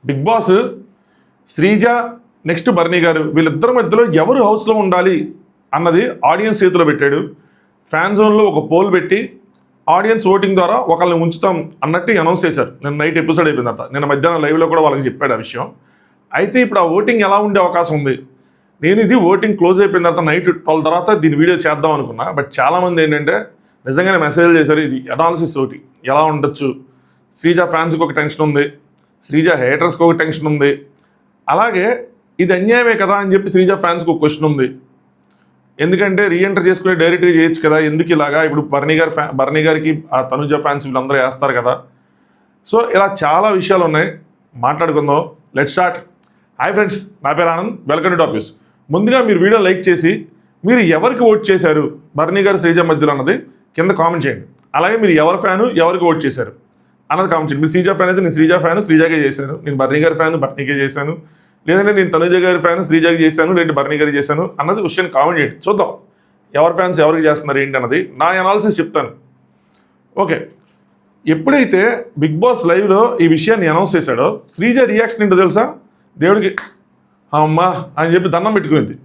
Big boss Sreeja next బర్నీ గారు వీళ్ళిద్దరి మధ్యలో ఎవరు హౌస్లో ఉండాలి అన్నది ఆడియన్స్ చేతిలో పెట్టాడు. ఫ్యాన్ జోన్లో ఒక పోల్ పెట్టి ఆడియన్స్ ఓటింగ్ ద్వారా ఒకళ్ళని ఉంచుతాం అన్నట్టు అనౌన్స్ చేశారు. నిన్న నైట్ ఎపిసోడ్ అయిపోయిన తర్వాత నిన్న మధ్యాహ్నం లైవ్లో కూడా వాళ్ళకి చెప్పాడు ఆ విషయం. అయితే ఇప్పుడు ఆ ఓటింగ్ ఎలా ఉండే అవకాశం ఉంది? నేను ఇది ఓటింగ్ క్లోజ్ అయిపోయిన తర్వాత నైట్ 12 తర్వాత దీని వీడియో చేద్దాం అనుకున్నా. బట్ చాలామంది ఏంటంటే నిజంగానే మెసేజ్ చేశారు. ఇది అనాలిసిస్ ఒకటి ఎలా ఉండొచ్చు, శ్రీజ ఫ్యాన్స్కి ఒక టెన్షన్ ఉంది, శ్రీజ హేటర్స్కి ఒక టెన్షన్ ఉంది, అలాగే ఇది అన్యాయమే కదా అని చెప్పి శ్రీజ ఫ్యాన్స్కి ఒక క్వశ్చన్ ఉంది. ఎందుకంటే రీఎంటర్ చేసుకునే డైరెక్ట్గా చేయొచ్చు కదా, ఎందుకు ఇలాగా? ఇప్పుడు బర్నీ గారికి ఆ తనుజ ఫ్యాన్స్ వీళ్ళందరూ వేస్తారు కదా. సో ఇలా చాలా విషయాలు ఉన్నాయి, మాట్లాడుకుందాం. Let start. హాయ్ ఫ్రెండ్స్, నా పేరు Anand, welcome to top news. ముందుగా మీరు వీడియో లైక్ చేసి మీరు ఎవరికి ఓట్ చేశారు బర్నీ గారు శ్రీజ మధ్యలో అన్నది కింద కామెంట్ చేయండి. అలాగే మీరు ఎవరి ఫ్యాను ఎవరికి ఓట్ చేశారు అన్నది కామెంట్ చేయండి. మీరు శ్రీజ ఫ్యాన్ అయితే నేను శ్రీజ ఫ్యాను శ్రీజాకే చేశాను, నేను బర్నీ గారి ఫ్యాను బర్నీకే చేశాను, లేదంటే నేను తనుజ గారి ఫ్యాన్ శ్రీజాకి చేశాను, లేదంటే బర్నీ గారికి చేశాను అన్నది విషయాన్ని కామెంట్ చేయండి. చూద్దాం ఎవరి ఫ్యాన్స్ ఎవరికి చేస్తున్నారు ఏంటి అన్నది. నా అనాలిసిస్ చెప్తాను. ఓకే, ఎప్పుడైతే బిగ్ బాస్ లైవ్లో ఈ విషయాన్ని అనౌన్స్ చేశాడో శ్రీజ రియాక్షన్ ఏంటో తెలుసా? దేవుడికి అమ్మా అని చెప్పి దండం పెట్టుకునేది.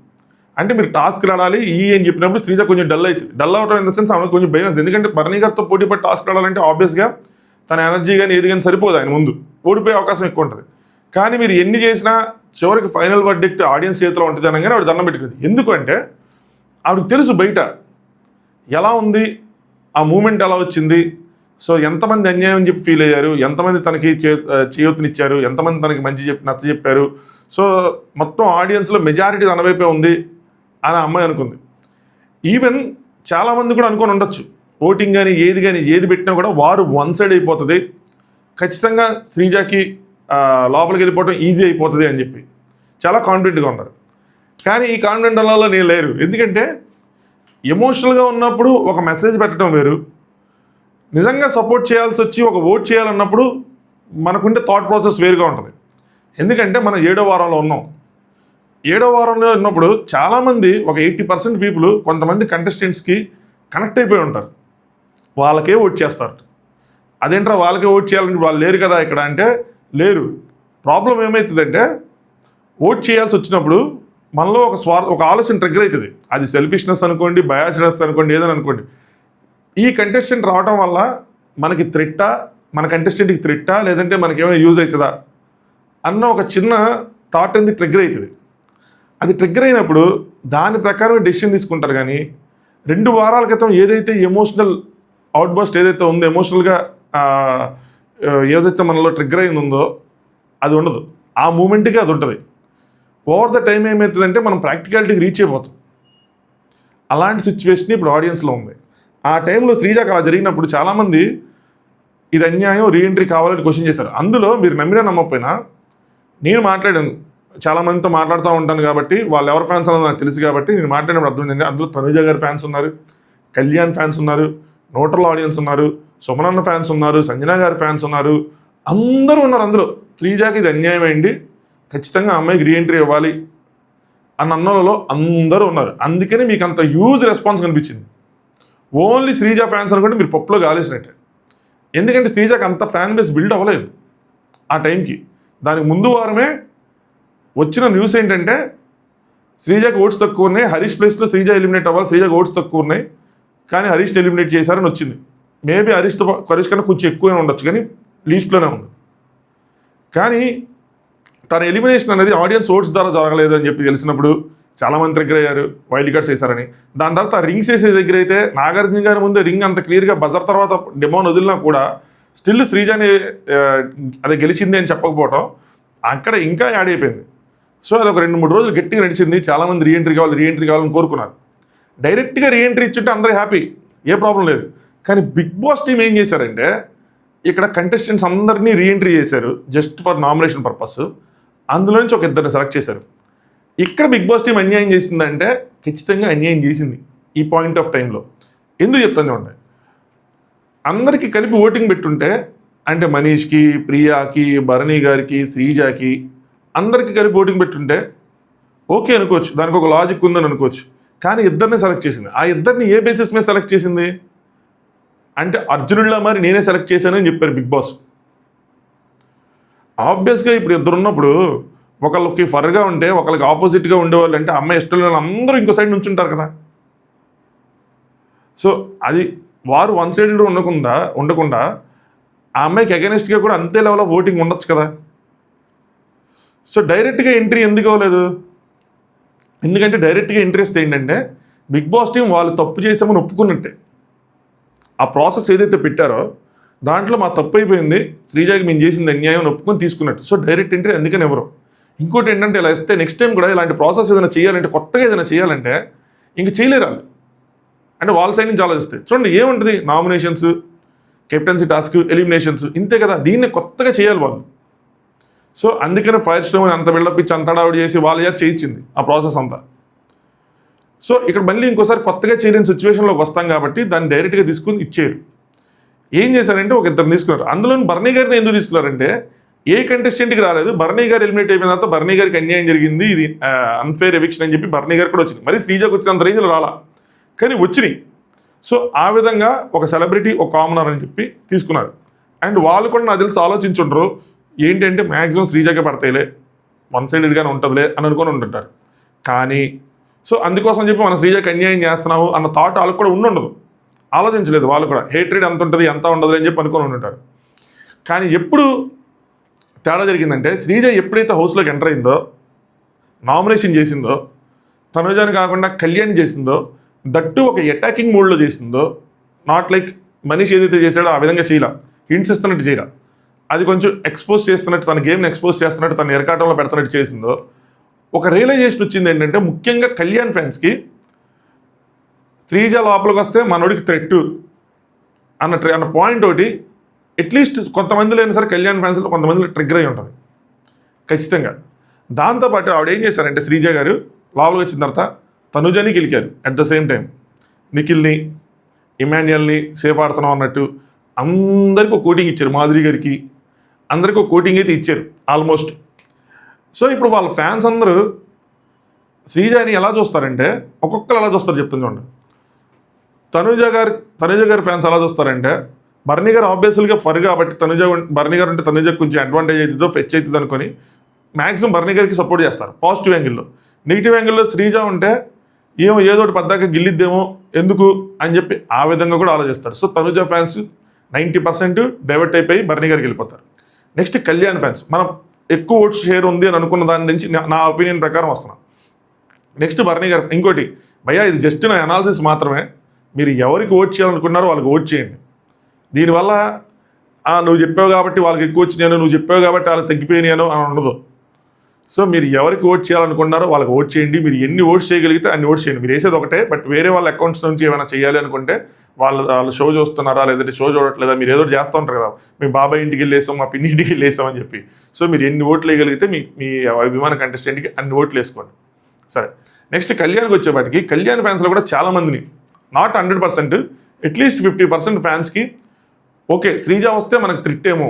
అంటే మీరు టాస్క్లు ఆడాలి అని చెప్పినప్పుడు శ్రీజ కొంచెం డల్ అవుతుంది. డల్ అవడం ఇన్ ద సెన్స్ ఆమె కొంచెం భయం అవుతుంది. ఎందుకంటే బర్నీ గారితో పోటీ పడి టాస్క్ ఆడాలంటే ఆబ్వియస్గా తన ఎనర్జీ కానీ ఏది కానీ సరిపోదు, ఆయన ముందు ఓడిపోయే అవకాశం ఎక్కువ ఉంటుంది. కానీ మీరు ఎన్ని చేసినా చివరికి ఫైనల్ వర్డిక్ట్ ఆడియన్స్ చేతిలో ఉంటుంది అనగానే ఆవిడ దండం పెట్టుకుంది. ఎందుకంటే ఆవిడకి తెలుసు బయట ఎలా ఉంది, ఆ మూమెంట్ ఎలా వచ్చింది, సో ఎంతమంది అన్యాయం అని చెప్పి ఫీల్ అయ్యారు, ఎంతమంది తనకి చేయూతనిచ్చారు, ఎంతమంది తనకి మంచి నచ్చ చెప్పారు. సో మొత్తం ఆడియన్స్లో మెజారిటీ తన వైపే ఉంది అని అమ్మాయి అనుకుంది. ఈవెన్ చాలామంది కూడా అనుకొని ఉండొచ్చు ఓటింగ్ కానీ ఏది పెట్టినా కూడా వారు వన్ సైడ్ అయిపోతుంది, ఖచ్చితంగా శ్రీజాకి లోపలికి వెళ్ళిపోవడం ఈజీ అయిపోతుంది అని చెప్పి చాలా కాన్ఫిడెంట్గా ఉన్నారు. కానీ ఈ కాన్ఫిడెంట్ వల్ల నేను లేరు. ఎందుకంటే ఎమోషనల్గా ఉన్నప్పుడు ఒక మెసేజ్ పెట్టడం వేరు, నిజంగా సపోర్ట్ చేయాల్సి వచ్చి ఒక ఓట్ చేయాలన్నప్పుడు మనకుండే థాట్ ప్రాసెస్ వేరుగా ఉంటుంది. ఎందుకంటే మనం 7వ వారంలో ఉన్నాం. 7వ వారంలో ఉన్నప్పుడు చాలామంది ఒక 80% పీపుల్ కొంతమంది కంటెస్టెంట్స్కి కనెక్ట్ అయిపోయి ఉంటారు, వాళ్ళకే ఓట్ చేస్తారు. అదేంట్రా వాళ్ళకే ఓట్ చేయాలంటే వాళ్ళు లేరు కదా ఇక్కడ అంటే లేరు. ప్రాబ్లం ఏమవుతుందంటే ఓట్ చేయాల్సి వచ్చినప్పుడు మనలో ఒక ఆలోచన ట్రిగ్గర్ అవుతుంది. అది సెల్ఫిష్నెస్ అనుకోండి, బయాస్నెస్ అనుకోండి, ఏదని అనుకోండి. ఈ కంటెస్టెంట్ రావడం వల్ల మనకి థ్రెట్టా, మన కంటెస్టెంట్కి థ్రెట్టా, లేదంటే మనకి ఏమైనా యూజ్ అవుతుందా అన్న ఒక చిన్న థాట్ అనేది ట్రిగ్గర్ అవుతుంది. అది ట్రిగ్గర్ అయినప్పుడు దాని ప్రకారం డెసిషన్ తీసుకుంటారు. కానీ 2 వారాల క్రితం ఏదైతే ఎమోషనల్ అవుట్బస్ట్ ఏదైతే ఉందో, ఎమోషనల్గా ఏదైతే మనలో ట్రిగ్గర్ అయింది ఉందో అది ఉండదు. ఆ మూమెంట్కి అది ఉంటుంది. ఓవర్ ద టైం ఏమవుతుందంటే మనం ప్రాక్టికాలిటీకి రీచ్ అయిపోతాం. అలాంటి సిచ్యువేషన్ ఇప్పుడు ఆడియన్స్లో ఉంది. ఆ టైంలో శ్రీజాకి అలా జరిగినప్పుడు చాలామంది ఇది అన్యాయం, రీఎంట్రీ కావాలని క్వశ్చన్ చేశారు. అందులో మీరు నమ్మినా నమ్మకపోయినా నేను మాట్లాడాను, చాలామందితో మాట్లాడుతూ ఉంటాను కాబట్టి వాళ్ళు ఎవరి ఫ్యాన్స్ అన్నది నాకు తెలుసు కాబట్టి నేను మాట్లాడినప్పుడు అర్థమైందండి. అందులో తనుజ గారి ఫ్యాన్స్ ఉన్నారు, కళ్యాణ్ ఫ్యాన్స్ ఉన్నారు, న్యూట్రల్ ఆడియన్స్ ఉన్నారు, సుమనన్న ఫ్యాన్స్ ఉన్నారు, సంజన గారి ఫ్యాన్స్ ఉన్నారు, అందరూ ఉన్నారు. అందులో శ్రీజాకి ఇది అన్యాయం అయింది, ఖచ్చితంగా అమ్మాయికి రీఎంట్రీ ఇవ్వాలి అన్న అన్నలలో అందరూ ఉన్నారు. అందుకని మీకు అంత హ్యూజ్ రెస్పాన్స్ కనిపించింది. ఓన్లీ శ్రీజ ఫ్యాన్స్ అనుకుంటే మీరు పప్పులో గాలేసినట్టే. ఎందుకంటే శ్రీజాకి అంత ఫ్యాన్ బేస్ బిల్డ్ అవ్వలేదు ఆ టైంకి. దానికి ముందు వారమే వచ్చిన న్యూస్ ఏంటంటే శ్రీజాకి ఓట్స్ తక్కువ ఉన్నాయి, హరీష్ ప్లేస్లో శ్రీజ ఎలిమినేట్ అవ్వాలి, శ్రీజాకి ఓట్స్ తక్కువ ఉన్నాయి కానీ హరీష్ని ఎలిమినేట్ చేశారని వచ్చింది. మేబీ హరీష్ కన్నా కొంచెం ఎక్కువనే ఉండొచ్చు కానీ లీస్ట్లోనే ఉంది. కానీ తన ఎలిమినేషన్ అనేది ఆడియన్స్ ఓట్స్ ద్వారా జరగలేదు అని చెప్పి తెలిసినప్పుడు చాలామంది దగ్గర అయ్యారు, వైల్డ్ కార్డ్స్ వేశారని. దాని తర్వాత రింగ్స్ వేసే దగ్గర అయితే నాగార్జున గారి ముందు రింగ్ అంత క్లియర్గా బజర్ తర్వాత డెమోన్ వదిలినా కూడా స్టిల్ శ్రీజాని అది గెలిచింది అని చెప్పకపోవటం అక్కడ ఇంకా యాడ్ అయిపోయింది. సో అది ఒక 2-3 రోజులు గట్టిగా నడిచింది. చాలామంది రీఎంట్రీ కావాలని కోరుకున్నారు. డైరెక్ట్గా రీఎంట్రీ ఇచ్చుంటే అందరూ హ్యాపీ, ఏ ప్రాబ్లం లేదు. కానీ బిగ్ బాస్ టీం ఏం చేశారంటే ఇక్కడ కంటెస్టెంట్స్ అందరినీ రీఎంట్రీ చేశారు జస్ట్ ఫర్ నామినేషన్ పర్పస్. అందులో నుంచి ఒక 2 సెలెక్ట్ చేశారు. ఇక్కడ బిగ్ బాస్ టీం అన్యాయం చేసిందంటే ఖచ్చితంగా అన్యాయం చేసింది ఈ పాయింట్ ఆఫ్ టైంలో. ఎందుకు చెప్తానే ఉన్నాయి, అందరికీ కలిపి ఓటింగ్ పెట్టుంటే అంటే మనీష్కి, ప్రియాకి, భరణి గారికి, శ్రీజాకి అందరికీ కలిపి ఓటింగ్ పెట్టుంటే ఓకే అనుకోవచ్చు, దానికి ఒక లాజిక్ ఉందని అనుకోవచ్చు. కానీ ఇద్దరిని సెలెక్ట్ చేసింది. ఆ ఇద్దరిని ఏ బేసిస్ మీద సెలెక్ట్ చేసింది అంటే అర్జునుడిలా మరి నేనే సెలెక్ట్ చేశానని చెప్పారు బిగ్ బాస్. ఆబ్వియస్గా ఇప్పుడు ఇద్దరు ఉన్నప్పుడు ఒకళ్ళకి ఫర్గా ఉంటే ఒకళ్ళకి ఆపోజిట్గా ఉండేవాళ్ళు అంటే అమ్మాయి ఇష్టం లేని అందరూ ఇంకో సైడ్ నుంచి ఉంటారు కదా. సో అది వారు వన్ సైడ్ ఉండకుండా ఆ అమ్మాయికి అగెనిస్ట్గా కూడా అంతే లెవెల్ ఆఫ్ ఓటింగ్ ఉండొచ్చు కదా. సో డైరెక్ట్గా ఎంట్రీ ఎందుకు అవ్వలేదు? ఎందుకంటే డైరెక్ట్గా ఇంట్రెస్ట్ ఏంటంటే బిగ్ బాస్ టీం వాళ్ళు తప్పు చేసామని ఒప్పుకున్నట్టే. ఆ ప్రాసెస్ ఏదైతే పెట్టారో దాంట్లో మా తప్పు అయిపోయింది, శ్రీజాకి మేము చేసింది అన్యాయం అని ఒప్పుకొని తీసుకున్నట్టు. సో డైరెక్ట్ ఎంట్రీ అందుకని ఎవరు. ఇంకోటి ఏంటంటే ఇలా ఇస్తే నెక్స్ట్ టైం కూడా ఇలాంటి ప్రాసెస్ ఏదైనా చేయాలంటే, కొత్తగా ఏదైనా చేయాలంటే ఇంక చేయలేరు వాళ్ళు. అంటే వాళ్ళ సైడ్ నుంచి ఆలోచిస్తే చూడండి ఏముంటుంది, నామినేషన్స్, కెప్టెన్సీ టాస్క్, ఎలిమినేషన్స్, ఇంతే కదా. దీన్ని కొత్తగా చేయాలి వాళ్ళు. సో అందుకనే ఫైర్ స్టోన్ అంత బిల్డప్ ఇచ్చి అంత డౌట్ చేసి వాళ్ళ చేయించింది ఆ ప్రాసెస్ అంతా. సో ఇక్కడ మళ్ళీ ఇంకోసారి కొత్తగా చేయలేని సిచ్యువేషన్లోకి వస్తాం కాబట్టి దాన్ని డైరెక్ట్గా తీసుకుని ఇచ్చారు. ఏం చేశారంటే ఒక ఇద్దరు తీసుకున్నారు. అందులో బర్నీ గారిని ఎందుకు తీసుకున్నారంటే ఏ కంటెస్టెంట్కి రాలేదు. బర్నీ గారు ఎలిమినేట్ అయిపోయిన తర్వాత బర్నీ గారికి అన్యాయం జరిగింది, ఇది అన్ఫేర్ ఎవిక్షన్ అని చెప్పి బర్నీ గారు కూడా వచ్చింది. మరి శ్రీజాకి వచ్చినంత రేంజ్లో రాలా, కానీ వచ్చినాయి. సో ఆ విధంగా ఒక సెలబ్రిటీ, ఒక కామనర్ అని చెప్పి తీసుకున్నారు. అండ్ వాళ్ళు కూడా నాకు తెలిసి ఆలోచించుండ్రు ఏంటంటే మ్యాక్సిమం శ్రీజాకే పడతాయిలే, వన్ సైడెడ్గానే ఉంటుందిలే అని అనుకొని ఉంటుంటారు. కానీ సో అందుకోసం చెప్పి మనం శ్రీజాకి అన్యాయం చేస్తున్నాము అన్న థాట్ వాళ్ళకి కూడా ఉండదు, ఆలోచించలేదు. వాళ్ళు కూడా హేట్రేడ్ ఎంత ఉంటుంది ఎంత ఉండదు అని చెప్పి అనుకొని ఉంటారు. కానీ ఎప్పుడు తేడా జరిగిందంటే శ్రీజ ఎప్పుడైతే హౌస్లోకి ఎంటర్ అయిందో, నామినేషన్ చేసిందో, తనుజాని కాకుండా కళ్యాణ్ చేసిందో, దట్టు ఒక అటాకింగ్ మోడ్లో చేసిందో, నాట్ లైక్ మనీష్ ఏదైతే చేశాడో ఆ విధంగా చేయాల, హింట్స్ ఇస్తున్నట్టు చేయాల, అది కొంచెం ఎక్స్పోజ్ చేస్తున్నట్టు, తన గేమ్ని ఎక్స్పోజ్ చేస్తున్నట్టు, తన ఎరకాటంలో పెడుతున్నట్టు చేసిందో, ఒక రియలైజేషన్ వచ్చింది ఏంటంటే ముఖ్యంగా కళ్యాణ్ ఫ్యాన్స్కి శ్రీజ లోపలికి వస్తే మనోడికి థ్రెట్ అన్న పాయింట్ ఒకటి అట్లీస్ట్ కొంతమందిలో అయినా సరే కళ్యాణ్ ఫ్యాన్స్లో కొంతమందిలో ట్రిగ్గర్ అయి ఉంటుంది ఖచ్చితంగా. దాంతోపాటు ఆవిడ ఏం చేశారంటే శ్రీజ గారు లోపలికి వచ్చిన తర్వాత తనుజని గెలికారు, అట్ ద సేమ్ టైం నిఖిల్ని, ఇమాన్యుయల్ని సేఫ్ ఆడుతున్నాం అన్నట్టు అందరికీ ఒక కోటింగ్ ఇచ్చారు. మాధురి గారికి అందరికీ ఒక కోటింగ్ అయితే ఇచ్చారు ఆల్మోస్ట్. సో ఇప్పుడు వాళ్ళ ఫ్యాన్స్ అందరూ శ్రీజని ఎలా చూస్తారంటే ఒక్కొక్కరు ఎలా చూస్తారు చెప్తాను చూడండి. తనుజ గారి ఫ్యాన్స్ ఎలా చూస్తారంటే బర్నీ గారు ఆబ్వియస్గా ఫర్ కాబట్టి బర్నీ గారు అంటే తనుజకు కొంచెం అడ్వాంటేజ్ అవుతుందో ఫెచ్ అవుతుంది అనుకొని మ్యాక్సిమం బర్నీ గారికి సపోర్ట్ చేస్తారు పాజిటివ్ యాంగిల్లో. నెగిటివ్ యాంగిల్లో శ్రీజ ఉంటే ఏదోటి పద్దాక గిల్లిద్దేమో ఎందుకు అని చెప్పి ఆ విధంగా కూడా ఆలోచిస్తారు. సో తనుజ ఫ్యాన్స్ 90% డైవర్ట్ అయిపోయి బర్నీ గారికి వెళ్ళిపోతారు. నెక్స్ట్ కళ్యాణ్ ఫ్యాన్స్ మనం ఎక్కువ ఓట్స్ షేర్ ఉంది అని అనుకున్న దాని నుంచి నా ఒపీనియన్ ప్రకారం వస్తున్నాను. నెక్స్ట్ బర్నీ గారు ఇంకోటి, భయ్యా ఇది జస్ట్ నా అనాలిసిస్ మాత్రమే, మీరు ఎవరికి ఓట్ చేయాలనుకున్నారో వాళ్ళకి ఓట్ చేయండి. దీనివల్ల నువ్వు చెప్పావు కాబట్టి వాళ్ళకి ఎక్కువ వచ్చినాను, నువ్వు చెప్పావు కాబట్టి వాళ్ళకి తగ్గిపోయినాను అని ఉండదు. సో మీరు ఎవరికి ఓట్ చేయాలనుకున్నారో వాళ్ళకి ఓట్ చేయండి. మీరు ఎన్ని ఓట్స్ చేయగలిగితే అన్ని ఓట్స్ చేయండి. మీరు వేసేది ఒకటే, బట్ వేరే వాళ్ళ అకౌంట్స్ నుంచి ఏమైనా చేయాలి అనుకుంటే వాళ్ళు షో చూస్తున్నారా లేదంటే షో చూడట్లేదా, మీరు ఏదో చేస్తూ ఉంటారు కదా, మీ బాబాయ్ ఇంటికి వెళ్ళేసాం, మా పిన్ని ఇంటికి వెళ్ళేసాం అని చెప్పి. సో మీరు ఎన్ని ఓట్లు వేయగలిగితే మీ అభిమాన కంటెస్టెంట్కి అన్ని ఓట్లు వేసుకోండి. సరే, నెక్స్ట్ కళ్యాణ్కి వచ్చేపాటికి కళ్యాణ్ ఫ్యాన్స్లో కూడా చాలామందిని, నాట్ 100%, అట్లీస్ట్ 50% ఫ్యాన్స్కి ఓకే శ్రీజ వస్తే మనకు త్రిట్టేమో.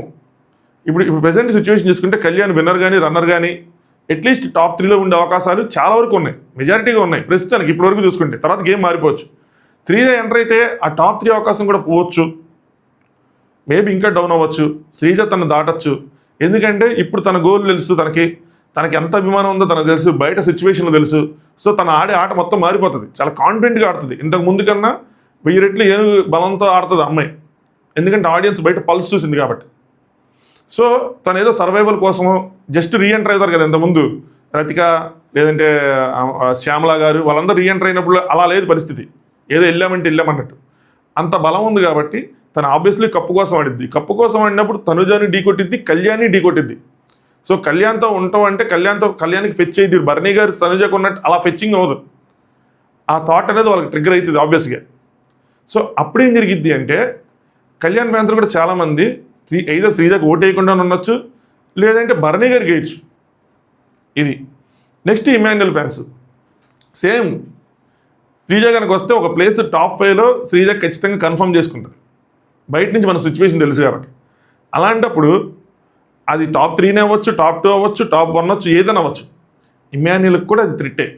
ఇప్పుడు ప్రెసెంట్ సిచ్యువేషన్ చూసుకుంటే కళ్యాణ్ విన్నర్ కానీ రన్నర్ కానీ అట్లీస్ట్ టాప్ 3లో ఉండే అవకాశాలు చాలా వరకు ఉన్నాయి, మెజారిటీగా ఉన్నాయి ప్రస్తుతానికి ఇప్పటివరకు చూసుకుంటే. తర్వాత గేమ్ మారిపోవచ్చు. శ్రీజ ఎంటర్ అయితే ఆ టాప్ 3 అవకాశం కూడా పోవచ్చు, మేబీ ఇంకా డౌన్ అవ్వచ్చు. శ్రీజ తను దాటచ్చు, ఎందుకంటే ఇప్పుడు తన గోల్ తెలుసు, తనకి ఎంత అభిమానం ఉందో తనకు తెలుసు, బయట సిచ్యువేషన్లో తెలుసు. సో తను ఆడే ఆట మొత్తం మారిపోతుంది, చాలా కాన్ఫిడెంట్గా ఆడుతుంది. ఇంతకు ముందు కన్నా 1000 రెట్లు ఏనుగు బలంతో ఆడుతుంది అమ్మాయి, ఎందుకంటే ఆడియన్స్ బయట పల్స్ చూసింది కాబట్టి. సో తను ఏదో సర్వైవల్ కోసమో జస్ట్ రీఎంటర్ అవుతారు కదా, ఇంతకుముందు రతిక లేదంటే శ్యామల గారు వాళ్ళందరూ రీఎంటర్ అయినప్పుడు అలా లేదు పరిస్థితి, ఏదో వెళ్ళామన్నట్టు. అంత బలం ఉంది కాబట్టి తను ఆబ్వియస్లీ కప్పు కోసం ఆడిద్ది. కప్పు కోసం ఆడినప్పుడు తనుజాని ఢీకొట్టిద్ది, కళ్యాణ్ని ఢీకొట్టిద్ది. సో కళ్యాణ్తో ఉంటాం అంటే కళ్యాణ్కి ఫెచ్ అయ్యింది. బర్నీ గారు తనుజకు ఉన్నట్టు అలా ఫెచ్చింగ్ అవ్వదు, ఆ థాట్ అనేది వాళ్ళకి ట్రిగ్గర్ అవుతుంది ఆబ్వియస్గా. సో అప్పుడేం జరిగిద్ది అంటే కళ్యాణ్ ఫ్యాన్స్ కూడా చాలామంది ఏదో శ్రీజకు ఓటు వేయకుండా ఉండొచ్చు, లేదంటే బర్నీ గారికి వేయచ్చు. ఇది next Emmanuel fans same. Sreeja కనుక వస్తే ఒక ప్లేస్ టాప్ 5లో శ్రీజ ఖచ్చితంగా కన్ఫర్మ్ చేసుకుంటుంది, బయట నుంచి మనకు సిచ్యువేషన్ తెలుసు కాబట్టి. అలాంటప్పుడు అది టాప్ 3 అవ్వచ్చు, టాప్ 2 అవ్వచ్చు, టాప్ 1 అవ్వచ్చు, ఏదైనా అవ్వచ్చు. ఇమాన్యుయల్కి కూడా అది త్రిట్టే.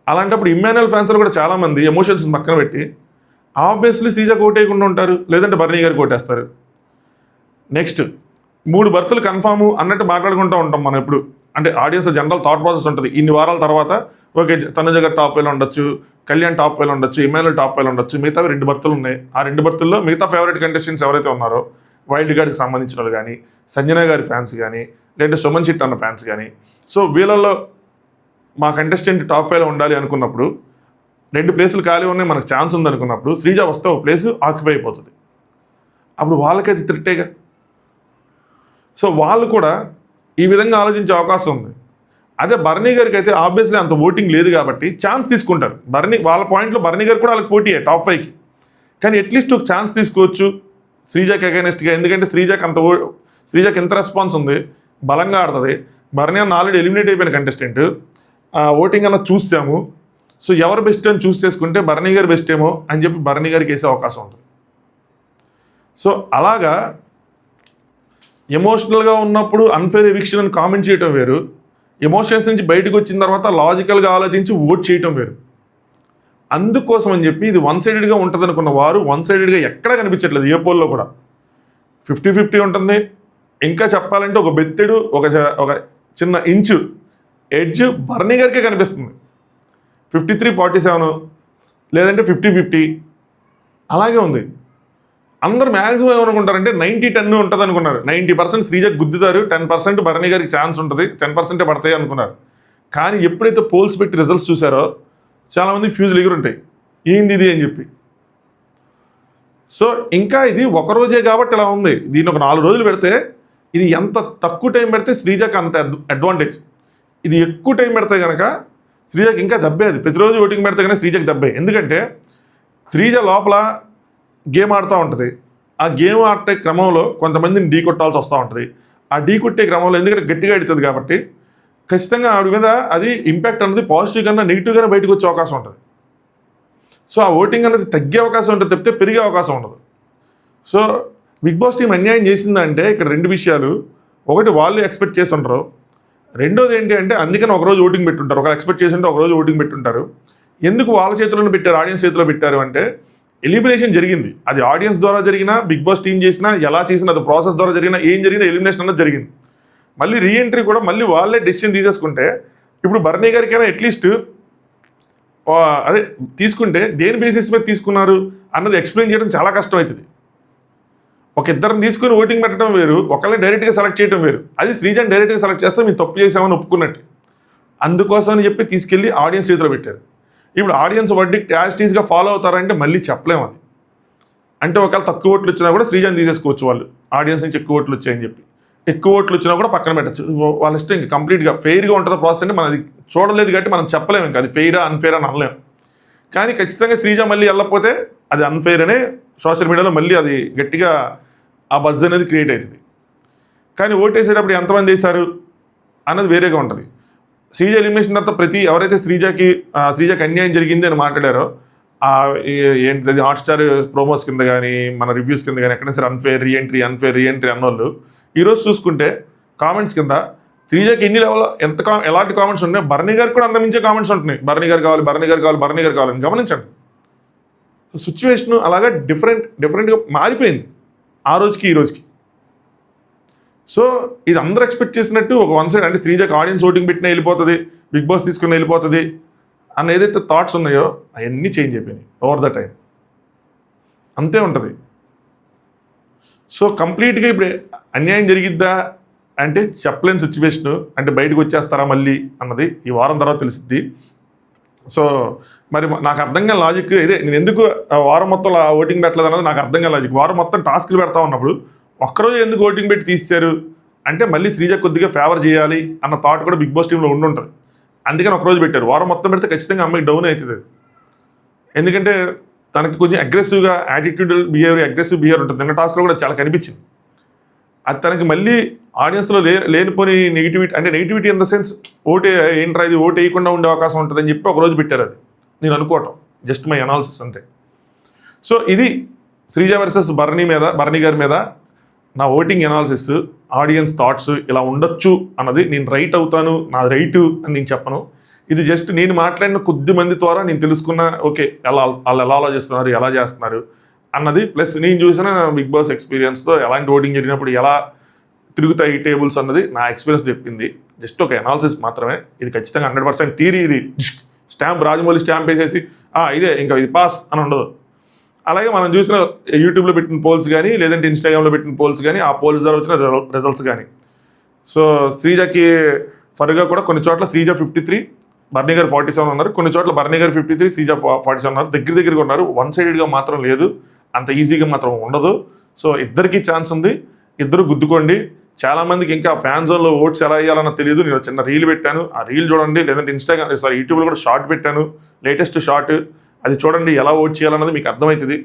అలాంటప్పుడు ఇమాన్యుయల్ ఫ్యాన్స్ కూడా చాలామంది ఎమోషన్స్ పక్కన పెట్టి ఆబ్వియస్లీ శ్రీజకు ఓటు వేయకుండా ఉంటారు, లేదంటే బర్నీ గారికి ఓటేస్తారు. నెక్స్ట్ 3 బర్తులు కన్ఫాము అన్నట్టు మాట్లాడుకుంటూ ఉంటాం మనం ఎప్పుడు. అంటే ఆడియన్స్ జనరల్ థాట్ ప్రాసెస్ ఉంటుంది. ఇన్ని వారాల తర్వాత ఓకే తనుజ గారు టాప్ 5లో ఉండొచ్చు, కళ్యాణ్ టాప్ 5లో ఉండొచ్చు, ఇమానుయల్ టాప్ 5లో ఉండొచ్చు, మిగతావి 2 బర్తులు ఉన్నాయి. ఆ 2 బర్తుల్లో మిగతా ఫేవరెట్ కంటెస్టెంట్స్ ఎవరైతే ఉన్నారో వైల్డ్ కార్డ్కి సంబంధించిన వాళ్ళు కానీ, సంజన గారి ఫ్యాన్స్ కానీ, లేదంటే సుమన్ శెట్టి అన్న ఫ్యాన్స్ కానీ, సో వీళ్ళల్లో మా కంటెస్టెంట్ టాప్ 5లో ఉండాలి అనుకున్నప్పుడు 2 ప్లేసులు ఖాళీ ఉన్నాయి, మనకు ఛాన్స్ ఉంది అనుకున్నప్పుడు శ్రీజ వస్తే ఒక ప్లేస్ ఆక్యుపై అయిపోతుంది. అప్పుడు వాళ్ళకి అది త్రిట్టేగా. సో వాళ్ళు కూడా ఈ విధంగా ఆలోచించే అవకాశం ఉంది. అదే భరణి గారికి అయితే ఆబ్వియస్లీ అంత ఓటింగ్ లేదు కాబట్టి ఛాన్స్ తీసుకుంటారు. వాళ్ళ పాయింట్లో భరణి గారు కూడా వాళ్ళకి పోటీయే టాప్ 5కి. కానీ అట్లీస్ట్ ఒక ఛాన్స్ తీసుకోవచ్చు శ్రీజాకి అగైనెస్ట్గా. ఎందుకంటే శ్రీజాకి ఎంత రెస్పాన్స్ ఉంది, బలంగా ఆడుతుంది. భరణి అన్న ఆల్రెడీ ఎలిమినేట్ అయిపోయిన కంటెస్టెంట్, ఓటింగ్ అన్న చూసాము. సో ఎవరు బెస్ట్ అని చూస్ చేసుకుంటే భరణి గారు బెస్ట్ ఏమో అని చెప్పి భరణి గారికి వేసే అవకాశం ఉంటుంది. సో అలాగా ఎమోషనల్గా ఉన్నప్పుడు అన్ఫేర్ ఎవిక్షన్ అని కామెంట్ చేయటం వేరు, ఎమోషన్స్ నుంచి బయటకు వచ్చిన తర్వాత లాజికల్గా ఆలోచించి ఓట్ చేయటం వేరు. అందుకోసం అని చెప్పి ఇది 1 సైడెడ్గా ఉంటుంది అనుకున్న వారు 1 సైడెడ్గా ఎక్కడా కనిపించట్లేదు. ఏ పోల్లో కూడా 50-50 ఉంటుంది. ఇంకా చెప్పాలంటే ఒక బెత్తెడు ఒక చిన్న ఇంచు ఎడ్జ్ భరణి గారికే కనిపిస్తుంది. 53-47 లేదంటే 50-50 అలాగే ఉంది. అందరు మ్యాక్సిమం ఏమనుకుంటారంటే 90-10 ఉంటుంది అనుకున్నారు. 90% శ్రీజకు గుద్దుతారు, 10% భరణి గారికి ఛాన్స్ ఉంటుంది, 10% పడతాయి అనుకున్నారు. కానీ ఎప్పుడైతే పోల్స్ పెట్టి రిజల్ట్స్ చూసారో చాలామంది ఫ్యూజులు ఎగురుంటాయి, ఏంది ఇది అని చెప్పి. సో ఇంకా ఇది ఒకరోజే కాబట్టి ఇలా ఉంది. దీన్ని ఒక 4 రోజులు పెడితే, ఇది ఎంత తక్కువ టైం పెడితే శ్రీజకు అంత అడ్వాంటేజ్. ఇది ఎక్కువ టైం పెడితే కనుక శ్రీజకు ఇంకా దబ్బే. అది ప్రతిరోజు ఓటింగ్ పెడితే కనుక శ్రీజకు దబ్బే. ఎందుకంటే శ్రీజ లోపల గేమ్ ఆడుతూ ఉంటుంది. ఆ గేమ్ ఆడే క్రమంలో కొంతమందిని ఢీ కొట్టాల్సి వస్తూ ఉంటుంది. ఆ ఢీ కొట్టే క్రమంలో ఎందుకంటే గట్టిగా ఆడుతుంది కాబట్టి ఖచ్చితంగా ఆవిడ మీద అది ఇంపాక్ట్ అనేది పాజిటివ్ కన్నా నెగిటివ్గానే బయటకు వచ్చే అవకాశం ఉంటుంది. సో ఆ ఓటింగ్ అనేది తగ్గే అవకాశం ఉంటుంది తప్పితే పెరిగే అవకాశం ఉండదు. సో బిగ్ బాస్ టీం అన్యాయం చేసిందంటే ఇక్కడ 2 విషయాలు. ఒకటి వాళ్ళు ఎక్స్పెక్ట్ చేసి ఉంటారు, రెండోది ఏంటి అంటే అందుకని ఒకరోజు ఓటింగ్ పెట్టుంటారు. ఒకరు ఎక్స్పెక్ట్ చేసి ఉంటే ఒకరోజు ఓటింగ్ పెట్టుంటారు. ఎందుకు వాళ్ళ చేతిలోనే పెట్టారు, ఆడియన్స్ చేతిలో పెట్టారు అంటే ఎలిమినేషన్ జరిగింది. అది ఆడియన్స్ ద్వారా జరిగినా, బిగ్ బాస్ టీం చేసినా, ఎలా చేసినా, అది ప్రాసెస్ ద్వారా జరిగినా, ఏం జరిగినా ఎలిమినేషన్ అన్నది జరిగింది. మళ్ళీ రీఎంట్రీ కూడా మళ్ళీ వాళ్ళే డెసిషన్ తీసేసుకుంటే ఇప్పుడు భరణి గారికైనా అట్లీస్ట్ అదే తీసుకుంటే దేని బేసిస్ మీద తీసుకున్నారు అన్నది ఎక్స్ప్లెయిన్ చేయడం చాలా కష్టం అవుతుంది. ఒక ఇద్దరిని తీసుకుని ఓటింగ్ పెట్టడం వేరు, ఒకళ్ళని డైరెక్ట్గా సెలెక్ట్ చేయడం వేరు. అది శ్రీజని డైరెక్ట్గా సెలెక్ట్ చేస్తే మేము తప్పు చేసామని ఒప్పుకున్నట్టు. అందుకోసం అని చెప్పి తీసుకెళ్ళి ఆడియన్స్ చేతిలో పెట్టారు. ఇప్పుడు ఆడియన్స్ వర్డిక్ట్ యాజ్ టీజ్గా ఫాలో అవుతారంటే మళ్ళీ చెప్పలేము. అది అంటే ఒకవేళ తక్కువ ఓట్లు వచ్చినా కూడా శ్రీజని తీసేసుకోవచ్చు వాళ్ళు, ఆడియన్స్ నుంచి ఎక్కువ ఓట్లు వచ్చాయని చెప్పి. ఎక్కువ ఓట్లు వచ్చినా కూడా పక్కన పెట్టచ్చు, వాళ్ళ ఇష్టం. ఇంకా కంప్లీట్గా ఫెయిర్గా ఉంటుందో ప్రాసెస్ అంటే మనది చూడలేదు కాబట్టి మనం చెప్పలేము. ఇంకా అది ఫెయిరా అన్ఫెయిర్ అని అనలేము. కానీ ఖచ్చితంగా శ్రీజ మళ్ళీ వెళ్ళకపోతే అది అన్ఫెయిర్ అనే సోషల్ మీడియాలో మళ్ళీ అది గట్టిగా ఆ బజ్ అనేది క్రియేట్ అవుతుంది. కానీ ఓటేసేటప్పుడు ఎంతమంది వేశారు అన్నది వేరేగా ఉంటుంది. శ్రీజ ఎలిమినేషన్ తర్వాత ఎవరైతే శ్రీజకి అన్యాయం జరిగింది అని మాట్లాడారో ఏంటిది హాట్స్టార్ ప్రోమోస్ కింద కానీ మన రివ్యూస్ కింద కానీ ఎక్కడైనా సరే అన్ఫేర్ రీఎంట్రీ అన్నోళ్ళు ఈరోజు చూసుకుంటే కామెంట్స్ కింద శ్రీజకి ఎన్ని లెవెల్ ఎలాంటి కామెంట్స్ ఉన్నాయి, భరణి గారికి కూడా అంతమించే కామెంట్స్ ఉంటున్నాయి. భరణి గారు కావాలని గమనించండి. సిచ్యువేషన్ అలాగా డిఫరెంట్గా మారిపోయింది ఆ రోజుకి ఈ రోజుకి. సో ఇది అందరూ ఎక్స్పెక్ట్ చేసినట్టు ఒక 1 సైడ్ అంటే శ్రీజకి ఆడియన్స్ ఓటింగ్ పెట్టినా వెళ్ళిపోతుంది, బిగ్ బాస్ తీసుకుని వెళ్ళిపోతుంది అన్న ఏదైతే థాట్స్ ఉన్నాయో అవన్నీ చేంజ్ అయిపోయినాయి ఓవర్ ద టైం. అంతే ఉంటుంది. సో కంప్లీట్గా ఇప్పుడు అన్యాయం జరిగిద్దా అంటే చెప్పలేని సిచ్యువేషను. అంటే బయటకు వచ్చేస్తారా మళ్ళీ అన్నది ఈ వారం తర్వాత తెలిసిద్ది. సో మరి నాకు అర్థం కాని లాజిక్ ఇదే. నేను ఎందుకు వారం మొత్తం ఓటింగ్ పెట్టలేదు అన్నది నాకు అర్థం కాని లాజిక్. వారం మొత్తం టాస్క్లు పెడతా ఉన్నప్పుడు ఒక్కరోజు ఎందుకు ఓటింగ్ పెట్టి తీశారు అంటే మళ్ళీ శ్రీజ కొద్దిగా ఫేవర్ చేయాలి అన్న థాట్ కూడా బిగ్ బాస్ టీంలో ఉండుంటుంది. అందుకని ఒకరోజు పెట్టారు. వారం మొత్తం పెడితే ఖచ్చితంగా అమ్మాయి డౌన్ అవుతుంది. ఎందుకంటే తనకి కొంచెం అగ్రెసివ్ బిహేవియర్ ఉంటుంది. నిన్న టాస్క్లో కూడా చాలా కనిపించింది. అది తనకి మళ్ళీ ఆడియన్స్లో లేనిపోని negativity in the sense vote వేయకుండా ఉండే అవకాశం ఉంటుందని చెప్పి ఒకరోజు పెట్టారు. అది నేను అనుకోవటం, జస్ట్ మై అనాలిసిస్ అంతే. సో ఇది శ్రీజ వర్సెస్ భరణి గారి మీద నా ఓటింగ్ అనాలిసిస్, ఆడియన్స్ థాట్స్ ఇలా ఉండొచ్చు అన్నది. నేను రైట్ అవుతాను, నా రైటు అని నేను చెప్పను. ఇది జస్ట్ నేను మాట్లాడిన కొద్ది మంది ద్వారా నేను తెలుసుకున్న ఓకే వాళ్ళు ఎలా ఆలోచిస్తున్నారు, ఎలా చేస్తున్నారు అన్నది. ప్లస్ నేను చూసిన బిగ్ బాస్ ఎక్స్పీరియన్స్తో ఎలాంటి ఓటింగ్ జరిగినప్పుడు ఎలా తిరుగుతాయి టేబుల్స్ అన్నది నా ఎక్స్పీరియన్స్ చెప్పింది. జస్ట్ ఒక అనాలిసిస్ మాత్రమే. ఇది ఖచ్చితంగా 100% థియరీ. ఇది స్టాంప్ రాజమౌళి స్టాంప్ వేసేసి ఇదే ఇంకా ఇది పాస్ అని ఉండదు. అలాగే మనం చూసిన యూట్యూబ్లో పెట్టిన పోల్స్ కానీ లేదంటే ఇన్స్టాగ్రామ్లో పెట్టిన పోల్స్ కానీ ఆ పోల్స్ ద్వారా వచ్చిన రిజల్ట్స్ కానీ. సో శ్రీజకి ఫర్గా కూడా కొన్ని చోట్ల శ్రీజ 53, బర్నీ గారు 47 ఉన్నారు. కొన్ని చోట్ల బర్నీ గారు 53, శ్రీజ 47 ఉన్నారు. దగ్గరగా ఉన్నారు. వన్ సైడెడ్గా మాత్రం లేదు, అంత ఈజీగా మాత్రం ఉండదు. సో ఇద్దరికి ఛాన్స్ ఉంది, ఇద్దరు గుద్దుకోండి. చాలామందికి ఇంకా ఫ్యాన్ జోన్లో ఓట్స్ ఎలా వేయాలన్న తెలియదు. నేను చిన్న రీల్ పెట్టాను, ఆ రీల్ చూడండి. లేదంటే యూట్యూబ్లో కూడా షార్ట్ పెట్టాను, లేటెస్ట్ షార్ట్. అది చూడండి, ఎలా ఓట్ చేయాలన్నది మీకు అర్థమవుతుంది.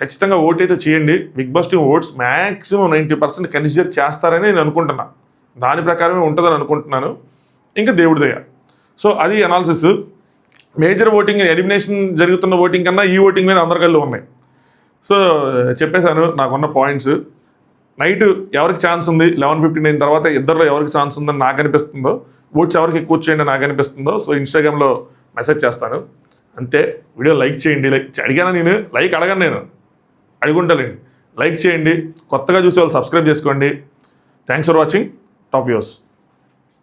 ఖచ్చితంగా ఓట్ అయితే చేయండి. Bigg Boss team votes maximum 90% consider చేస్తారని నేను అనుకుంటున్నా. దాని ప్రకారమే ఉంటుందని అనుకుంటున్నాను. ఇంకా దేవుడి దయ. సో అది అనాలిసిస్. మేజర్ ఓటింగ్, ఎలిమినేషన్ జరుగుతున్న ఓటింగ్ కన్నా ఈ ఓటింగ్ మీద అందరి కళ్ళు ఉన్నాయి. సో చెప్పేశాను నాకున్న పాయింట్స్. నైట్ ఎవరికి ఛాన్స్ ఉంది 11:59 తర్వాత ఇద్దరిలో ఎవరికి ఛాన్స్ ఉందని నాకు అనిపిస్తుందో, ఓట్స్ ఎవరికి ఎక్కువ వచ్చేయండి నాకు అనిపిస్తుందో, సో ఇన్స్టాగ్రామ్లో మెసేజ్ చేస్తాను. అంతే. వీడియో లైక్ చేయండి. అడిగాను నేను, లైక్ అడగను, నేను అడుగుంటానండి. లైక్ చేయండి. కొత్తగా చూసే వాళ్ళు సబ్స్క్రైబ్ చేసుకోండి. Thanks for watching. Top views.